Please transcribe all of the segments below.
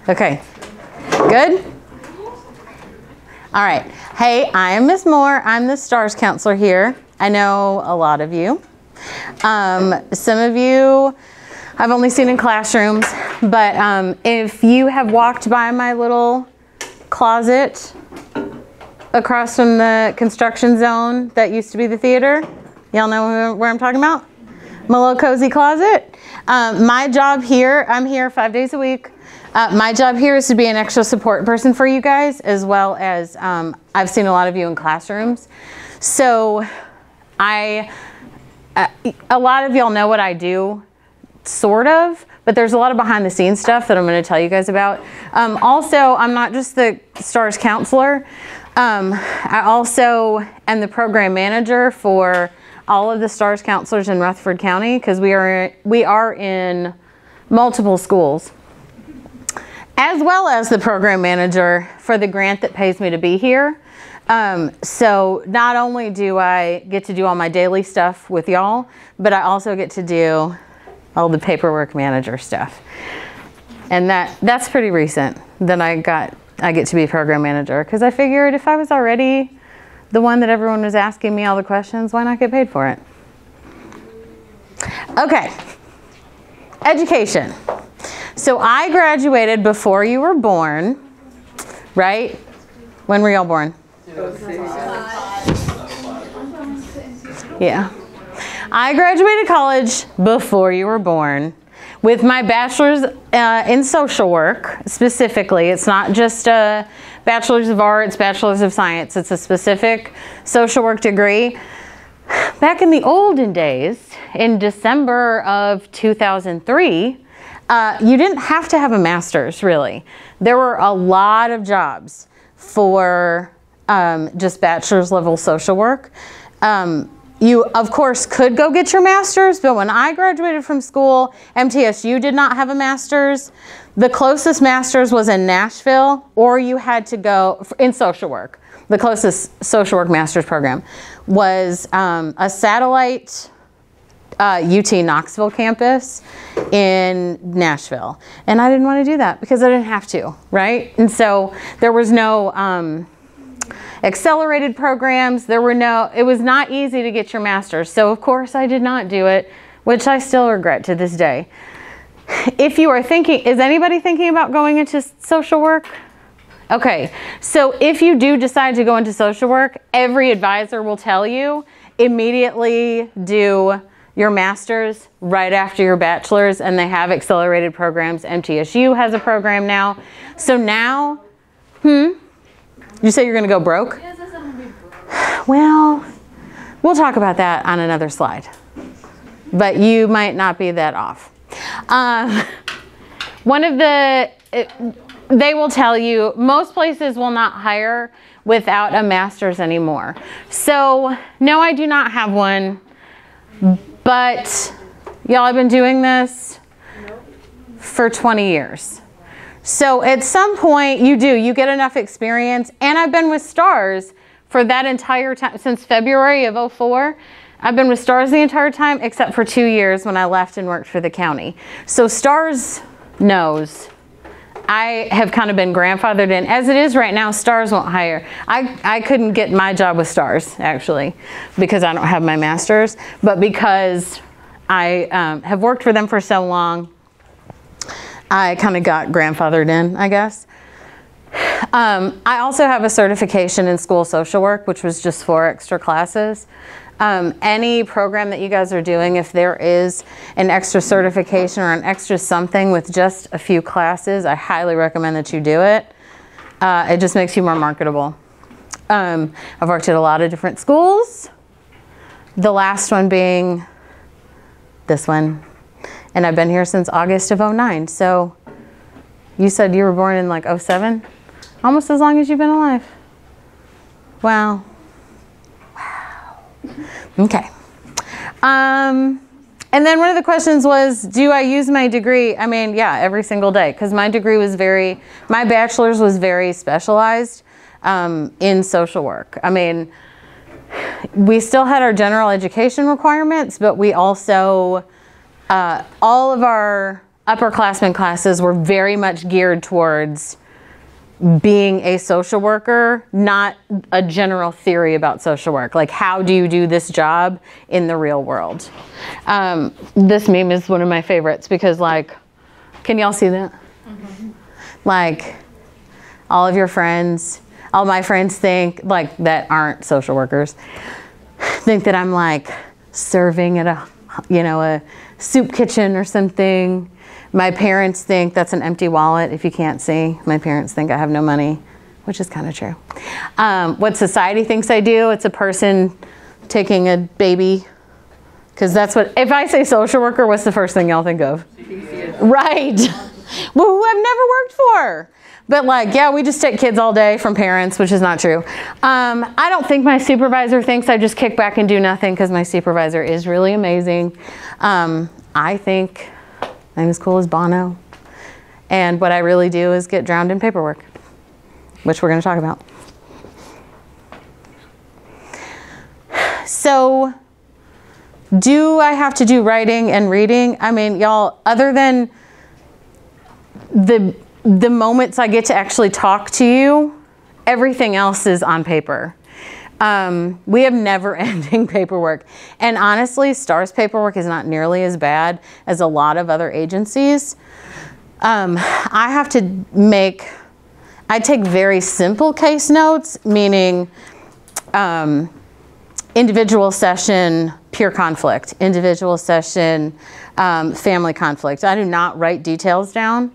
Okay, good? All right. Hey, I am Ms. Moore. I'm the STARS counselor here. I know a lot of you. Some of you I've only seen in classrooms, but if you have walked by my little closet across from the construction zone that used to be the theater, y'all know where I'm talking about? My little cozy closet. My job here, I'm here 5 days a week. My job here is to be an extra support person for you guys, as well as I've seen a lot of you in classrooms. So a lot of y'all know what I do, sort of, but there's a lot of behind the scenes stuff that I'm going to tell you guys about. Also, I'm not just the STARS counselor. I also am the program manager for all of the STARS counselors in Rutherford County, because we are in multiple schools, as well as the program manager for the grant that pays me to be here. So not only do I get to do all my daily stuff with y'all, but I also get to do all the paperwork manager stuff. And that's pretty recent that I get to be program manager, because I figured if I was already the one that everyone was asking me all the questions, why not get paid for it? Okay, education. So I graduated before you were born, right? When were y'all born? Yeah. I graduated college before you were born with my bachelor's in social work specifically. It's not just a bachelor's of arts, bachelor's of science. It's a specific social work degree. Back in the olden days, in December of 2003, you didn't have to have a master's, really. There were a lot of jobs for just bachelor's level social work. You, of course, could go get your master's, but when I graduated from school, MTSU did not have a master's. The closest master's was in Nashville, or you had to go in social work. The closest social work master's program was a satellite UT Knoxville campus in Nashville. And I didn't want to do that because I didn't have to, right? And so there was no accelerated programs. It was not easy to get your master's. So of course I did not do it, which I still regret to this day. If you are thinking, is anybody thinking about going into social work? Okay, so if you do decide to go into social work, every advisor will tell you immediately do your master's right after your bachelor's, and they have accelerated programs. MTSU has a program now. So now, you say you're gonna go broke? Yes, I'm gonna be broke. Well, we'll talk about that on another slide, but you might not be that off. They will tell you, most places will not hire without a master's anymore. So no, I do not have one, but y'all have been doing this for 20 years. So at some point you get enough experience, and I've been with STARS for that entire time, since February of 2004. I've been with STARS the entire time, except for 2 years when I left and worked for the county. So STARS knows. I have kind of been grandfathered in. As it is right now, STARS won't hire. I couldn't get my job with STARS, actually, because I don't have my master's, but because I have worked for them for so long, I kind of got grandfathered in, I guess. I also have a certification in school social work, which was just 4 extra classes. Any program that you guys are doing, if there is an extra certification or an extra something with just a few classes, I highly recommend that you do it. It just makes you more marketable. I've worked at a lot of different schools, the last one being this one, and I've been here since August of 2009. So you said you were born in like 2007? Almost as long as you've been alive. Wow. Okay. And then one of the questions was, do I use my degree? I mean, yeah, every single day, because my degree was my bachelor's was very specialized in social work. I mean, we still had our general education requirements, but we also, all of our upperclassmen classes were very much geared towards being a social worker, not a general theory about social work. Like, how do you do this job in the real world? This meme is one of my favorites because, like, can y'all see that? Mm-hmm. Like, all of your friends, all my friends think, like, that aren't social workers, think that I'm like serving at a soup kitchen or something. My parents think that's an empty wallet, if you can't see. My parents think I have no money, which is kind of true. What society thinks I do, it's a person taking a baby. Because that's what, if I say social worker, what's the first thing y'all think of? Right. Well, who I've never worked for. But like, yeah, we just take kids all day from parents, which is not true. I don't think my supervisor thinks I just kick back and do nothing, because my supervisor is really amazing. I think I'm as cool as Bono. And what I really do is get drowned in paperwork, which we're going to talk about. So, do I have to do writing and reading? I mean, y'all, other than the moments I get to actually talk to you, everything else is on paper. We have never-ending paperwork. And honestly, STARS paperwork is not nearly as bad as a lot of other agencies. I have to I take very simple case notes, meaning individual session, pure conflict, individual session, family conflict. I do not write details down,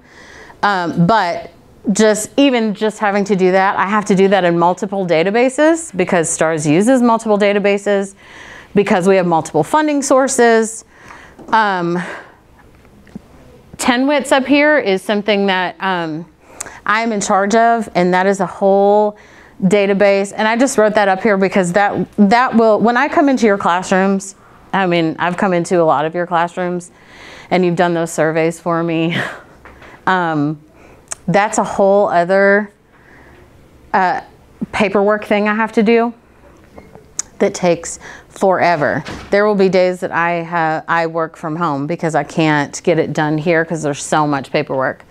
but just having to do that, I have to do that in multiple databases, because STARS uses multiple databases, because we have multiple funding sources. 10WITS up here is something that I'm in charge of, and that is a whole database. And I just wrote that up here because that will, when I come into your classrooms, I mean, I've come into a lot of your classrooms and you've done those surveys for me. That's a whole other paperwork thing I have to do that takes forever. There will be days that I work from home because I can't get it done here because there's so much paperwork.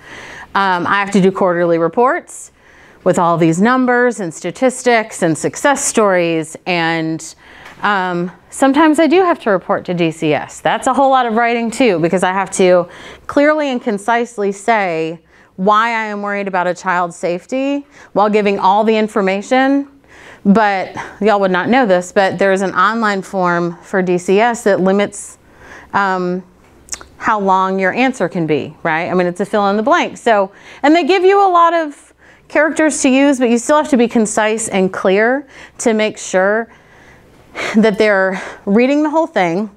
I have to do quarterly reports with all these numbers and statistics and success stories, and sometimes I do have to report to DCS. That's a whole lot of writing too, because I have to clearly and concisely say why I am worried about a child's safety while giving all the information. But y'all would not know this, but there's an online form for DCS that limits how long your answer can be, right? I mean, it's a fill in the blank. So, and they give you a lot of characters to use, but you still have to be concise and clear to make sure that they're reading the whole thing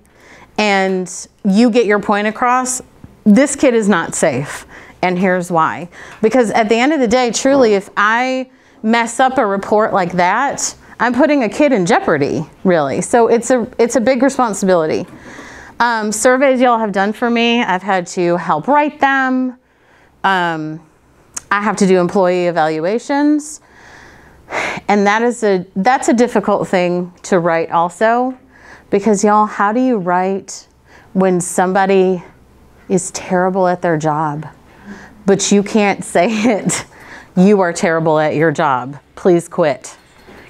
and you get your point across. This kid is not safe, and here's why. Because at the end of the day, truly, if I mess up a report like that, I'm putting a kid in jeopardy, really. So it's a big responsibility. Surveys y'all have done for me, I've had to help write them. I have to do employee evaluations. And that's a difficult thing to write also, because y'all, how do you write when somebody is terrible at their job, but you can't say it? You are terrible at your job. Please quit.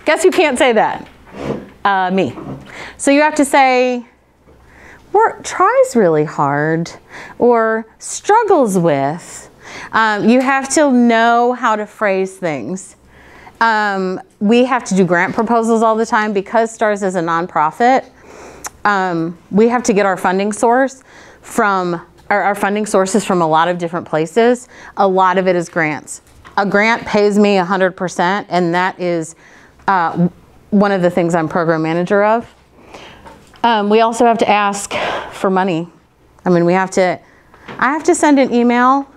Guess who can't say that? Me. So you have to say, tries really hard, or struggles with. You have to know how to phrase things. We have to do grant proposals all the time because STARS is a nonprofit. We have to get our funding source from our funding sources from a lot of different places. A lot of it is grants. A grant pays me 100%, and that is one of the things I'm program manager of. We also have to ask for money. I mean, I have to send an email.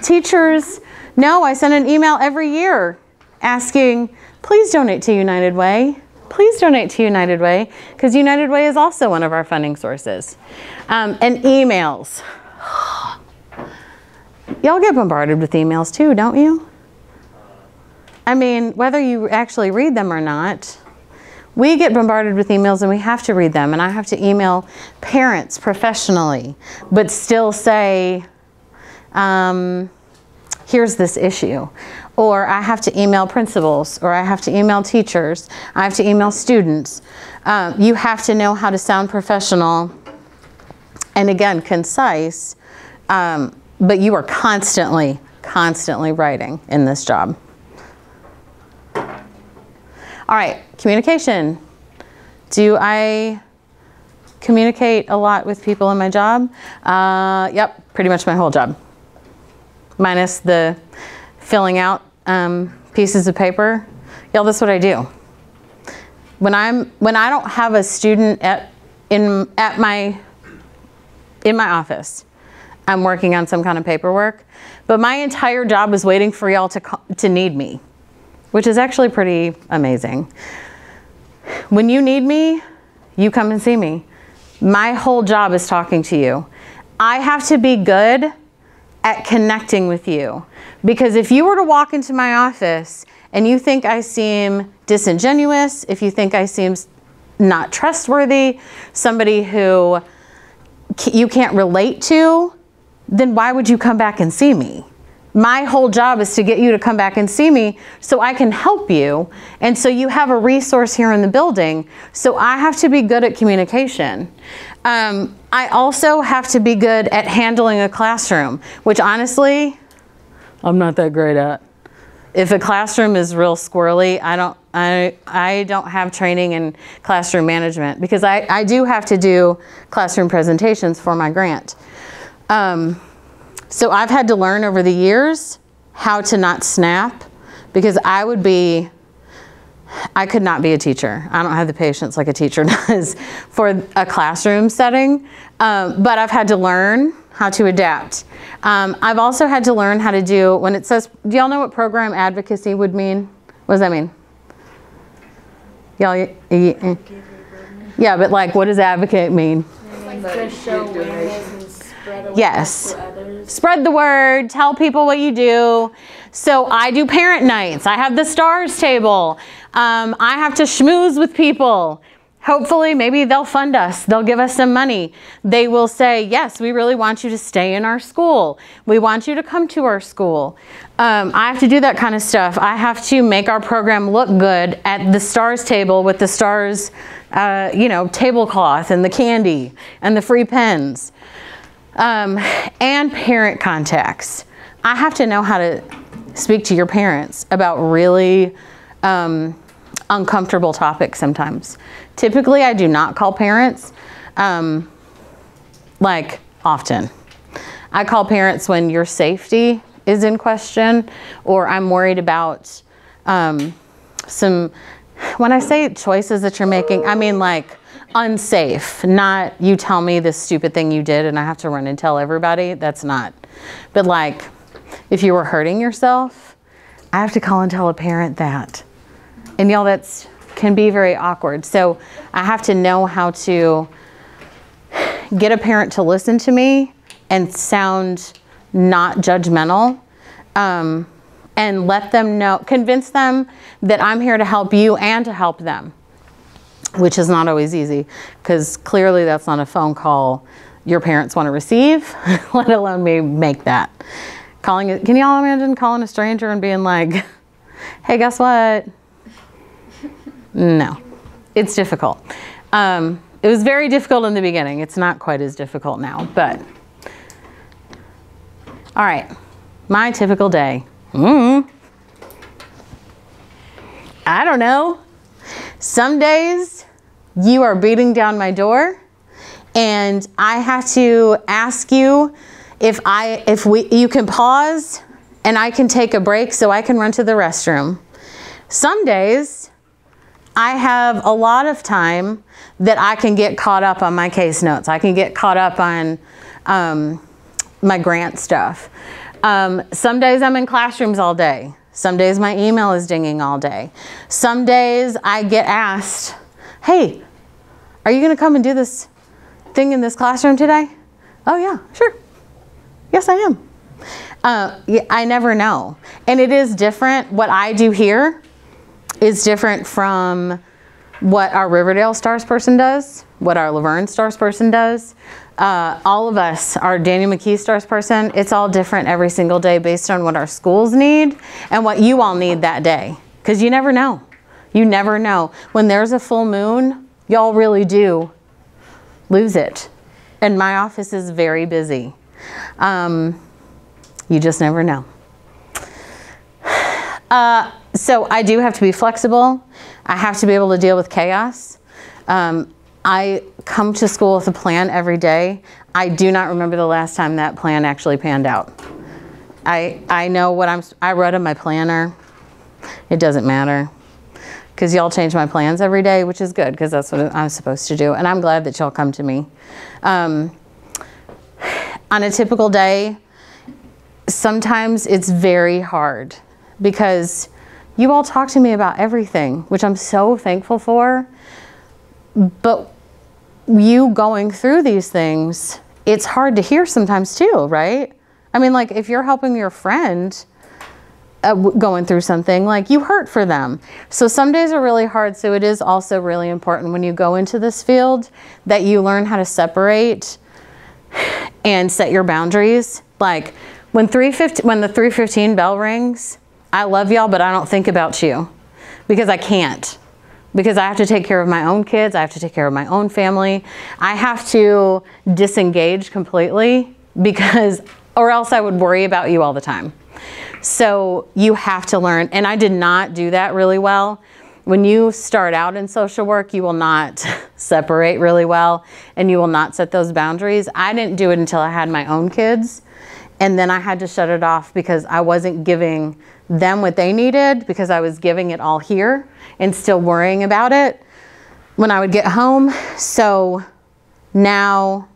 Teachers know I send an email every year asking, please donate to United Way. Please donate to United Way, because United Way is also one of our funding sources. And emails. Y'all get bombarded with emails too, don't you? I mean, whether you actually read them or not, we get bombarded with emails and we have to read them. And I have to email parents professionally, but still say, here's this issue. Or I have to email principals, or I have to email teachers, I have to email students. You have to know how to sound professional and, again, concise, but you are constantly writing in this job. All right, communication. Do I communicate a lot with people in my job? Yep, pretty much my whole job. Minus the filling out pieces of paper. Y'all, that's what I do. When I don't have a student in my office, I'm working on some kind of paperwork, but my entire job is waiting for y'all to need me, which is actually pretty amazing. When you need me, you come and see me. My whole job is talking to you. I have to be good at connecting with you, because if you were to walk into my office and you think I seem disingenuous, if you think I seem not trustworthy, somebody who you can't relate to, then why would you come back and see me? My whole job is to get you to come back and see me so I can help you. And so you have a resource here in the building. So I have to be good at communication. I also have to be good at handling a classroom, which honestly, I'm not that great at. If a classroom is real squirrely, I don't have training in classroom management, because I do have to do classroom presentations for my grant. So I've had to learn over the years how to not snap, because I could not be a teacher. I don't have the patience like a teacher does for a classroom setting, but I've had to learn how to adapt. I've also had to learn how to do, when it says, do y'all know what program advocacy would mean? What does that mean? Y'all, yeah, but like, what does advocate mean? Like to show awareness and spread awareness Yes. to others. Spread the word, tell people what you do. So I do parent nights. I have the stars table. I have to schmooze with people. Hopefully, maybe they'll fund us. They'll give us some money. They will say, yes, we really want you to stay in our school. We want you to come to our school. I have to do that kind of stuff. I have to make our program look good at the stars table with the stars, tablecloth and the candy and the free pens. And parent contacts. I have to know how to speak to your parents about really uncomfortable topics sometimes. Typically, I do not call parents often. I call parents when your safety is in question, or I'm worried about when I say choices that you're making, I mean like unsafe, not you tell me this stupid thing you did and I have to run and tell everybody. That's not. But like, if you were hurting yourself, I have to call and tell a parent that. And y'all, that can be very awkward. So I have to know how to get a parent to listen to me and sound not judgmental, and let them know, convince them that I'm here to help you and to help them, which is not always easy, because clearly that's not a phone call your parents want to receive, let alone me make that. Can y'all imagine calling a stranger and being like, hey, guess what? No, it's difficult. It was very difficult in the beginning. It's not quite as difficult now, but. All right, my typical day. I don't know. Some days you are beating down my door and I have to ask you if you can pause and I can take a break so I can run to the restroom. Some days I have a lot of time that I can get caught up on my case notes. I can get caught up on my grant stuff. Some days I'm in classrooms all day. Some days my email is dinging all day. Some days I get asked, hey, are you gonna come and do this thing in this classroom today? Oh yeah, sure. Yes, I am. I never know. And it is different. What I do here is different from what our Riverdale Stars person does. what our Laverne Stars person does. All of us, our Daniel McKee Stars person, it's all different every single day based on what our schools need and what you all need that day. Because you never know. You never know. When there's a full moon, y'all really do lose it. And my office is very busy. You just never know. So I do have to be flexible. I have to be able to deal with chaos. I come to school with a plan every day. I do not remember the last time that plan actually panned out. I know what I wrote in my planner. It doesn't matter. Because y'all change my plans every day, which is good, because that's what I'm supposed to do. And I'm glad that y'all come to me. On a typical day, sometimes it's very hard because you all talk to me about everything, which I'm so thankful for. But you going through these things, it's hard to hear sometimes too, right? I mean, like if you're helping your friend going through something, like you hurt for them. So some days are really hard. So it is also really important when you go into this field that you learn how to separate and set your boundaries. Like when the 3:15 bell rings, I love y'all, but I don't think about you because I can't. Because I have to take care of my own kids. I have to take care of my own family. I have to disengage completely because, or else I would worry about you all the time. So you have to learn, and I did not do that really well. When you start out in social work, you will not separate really well, and you will not set those boundaries. I didn't do it until I had my own kids, and then I had to shut it off because I wasn't giving them what they needed because I was giving it all here and still worrying about it when I would get home. So now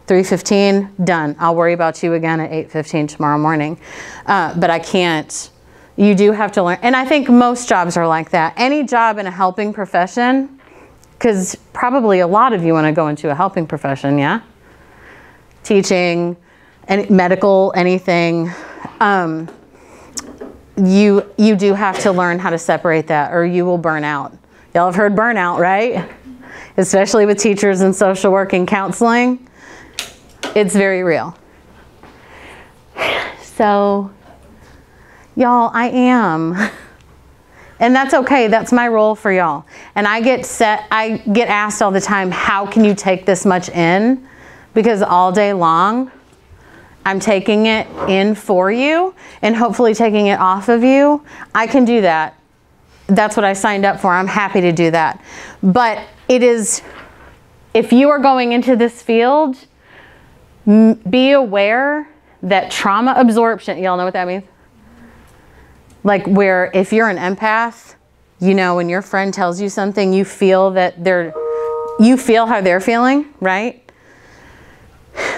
3:15, done. I'll worry about you again at 8:15 tomorrow morning. But I can't. You do have to learn. And I think most jobs are like that. Any job in a helping profession, because probably a lot of you want to go into a helping profession, yeah? Teaching, any, medical, anything. You do have to learn how to separate that or you will burn out. Y'all have heard burnout, right? Especially with teachers in social work and counseling. It's very real. So, y'all, I am. And that's okay. That's my role for y'all. And I get asked all the time, how can you take this much in? Because all day long, I'm taking it in for you and hopefully taking it off of you. I can do that. That's what I signed up for. I'm happy to do that. But it is, if you are going into this field, be aware that trauma absorption, y'all know what that means? Like where if you're an empath, you know, when your friend tells you something, you feel that you feel how they're feeling, right?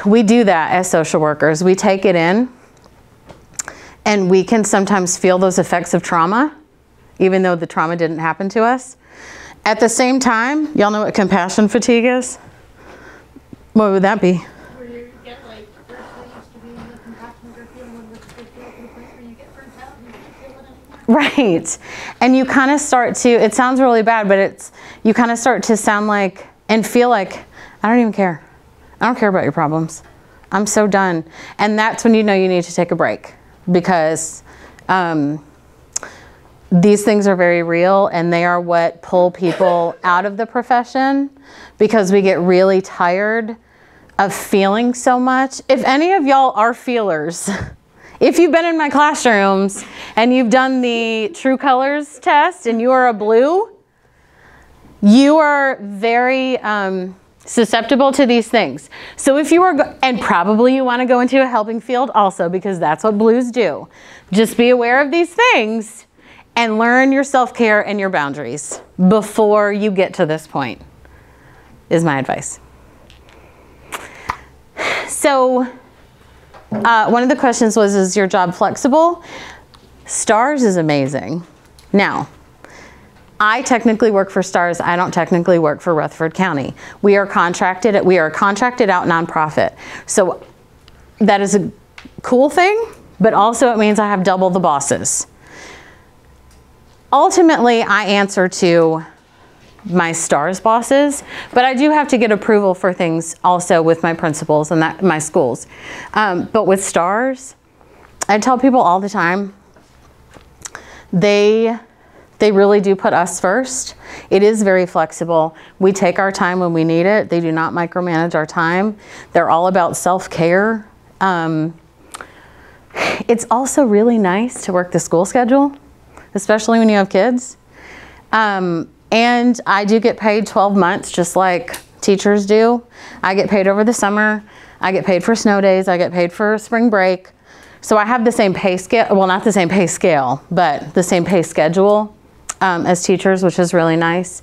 We do that as social workers. We take it in and we can sometimes feel those effects of trauma, even though the trauma didn't happen to us. At the same time, y'all know what compassion fatigue is? What would that be? Where you get like, first there used to be the compassion you're feeling with the feel to the point where you get burnt out and you can't feel it anymore. Right. And you kind of start to, it sounds really bad, but you kind of start to sound like and feel like, I don't even care. I don't care about your problems. I'm so done. And that's when you know you need to take a break because these things are very real and they are what pull people out of the profession because we get really tired of feeling so much. If any of y'all are feelers, if you've been in my classrooms and you've done the True Colors test and you are a blue, you are very susceptible to these things. So if you are, and probably you want to go into a helping field also because that's what blues do. Just be aware of these things and learn your self-care and your boundaries before you get to this point, is my advice. So one of the questions was, is your job flexible? STARS is amazing. Now, I technically work for STARS. I don't technically work for Rutherford County. We are contracted out nonprofit. So that is a cool thing, but also it means I have double the bosses. Ultimately, I answer to my STARS bosses, but I do have to get approval for things also with my principals and my schools. But with STARS, I tell people all the time, they really do put us first. It is very flexible. We take our time when we need it. They do not micromanage our time. They're all about self-care. It's also really nice to work the school schedule, especially when you have kids. And I do get paid 12 months, just like teachers do. I get paid over the summer. I get paid for snow days. I get paid for spring break. So I have the same pay scale, well, not the same pay scale, but the same pay schedule as teachers, which is really nice.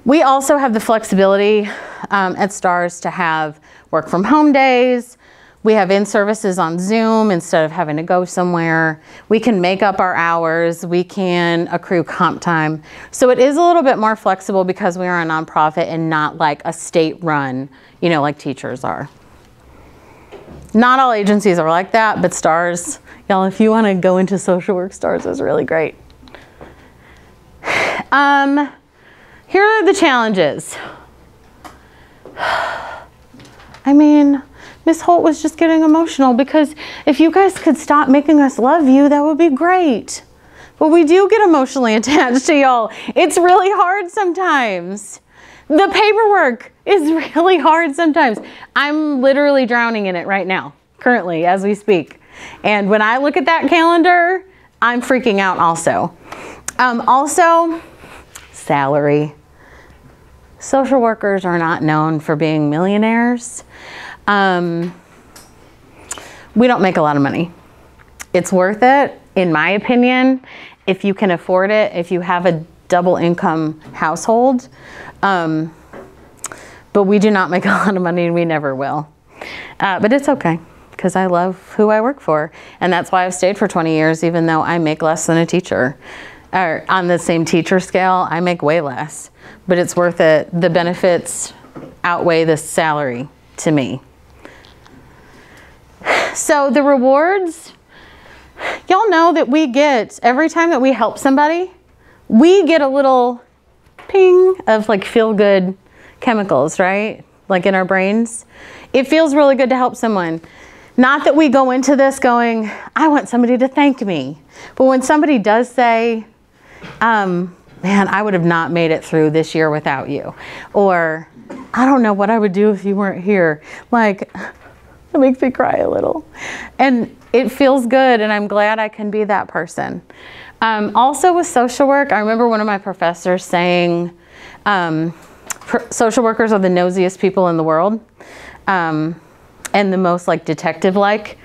We also have the flexibility at STARS to have work from home days. We have in-services on Zoom instead of having to go somewhere. We can make up our hours. We can accrue comp time. So it is a little bit more flexible because we are a nonprofit and not like a state run, you know, like teachers are. Not all agencies are like that, but STARS, y'all, if you want to go into social work, STARS is really great. Here are the challenges. I mean, Miss Holt was just getting emotional because if you guys could stop making us love you, that would be great. But we do get emotionally attached to y'all. It's really hard sometimes. The paperwork is really hard sometimes. I'm literally drowning in it right now, currently, as we speak. And when I look at that calendar, I'm freaking out also. Also, salary. Social workers are not known for being millionaires. We don't make a lot of money. It's worth it, in my opinion, if you can afford it, if you have a double income household. But we do not make a lot of money and we never will. But it's okay because I love who I work for. And that's why I've stayed for 20 years, even though I make less than a teacher. Or on the same teacher scale, I make way less. But it's worth it. The benefits outweigh the salary to me. So the rewards, y'all know that we get, every time that we help somebody, we get a little ping of like feel-good chemicals, right? Like in our brains. It feels really good to help someone. Not that we go into this going, I want somebody to thank me. But when somebody does say, man, I would have not made it through this year without you. Or, I don't know what I would do if you weren't here. Like, it makes me cry a little. And it feels good, and I'm glad I can be that person. Also with social work, I remember one of my professors saying, social workers are the nosiest people in the world. And the most like detective-like.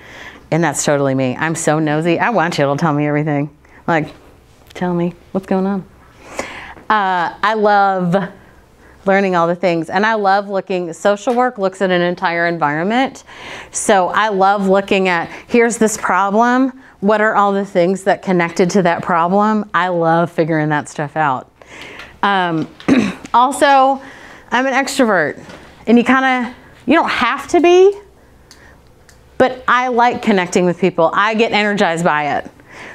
And that's totally me. I'm so nosy. I want you to tell me everything. Like, tell me what's going on. I love learning all the things. And I love looking, social work looks at an entire environment. So I love looking at, here's this problem. What are all the things that connected to that problem? I love figuring that stuff out. Also, I'm an extrovert. And you don't have to be, but I like connecting with people. I get energized by it.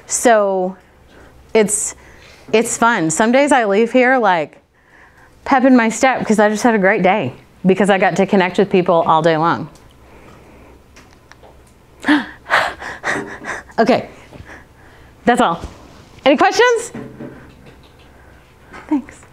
So it's fun. Some days I leave here like pep in my step because I just had a great day because I got to connect with people all day long. Okay, that's all. Any questions? Thanks.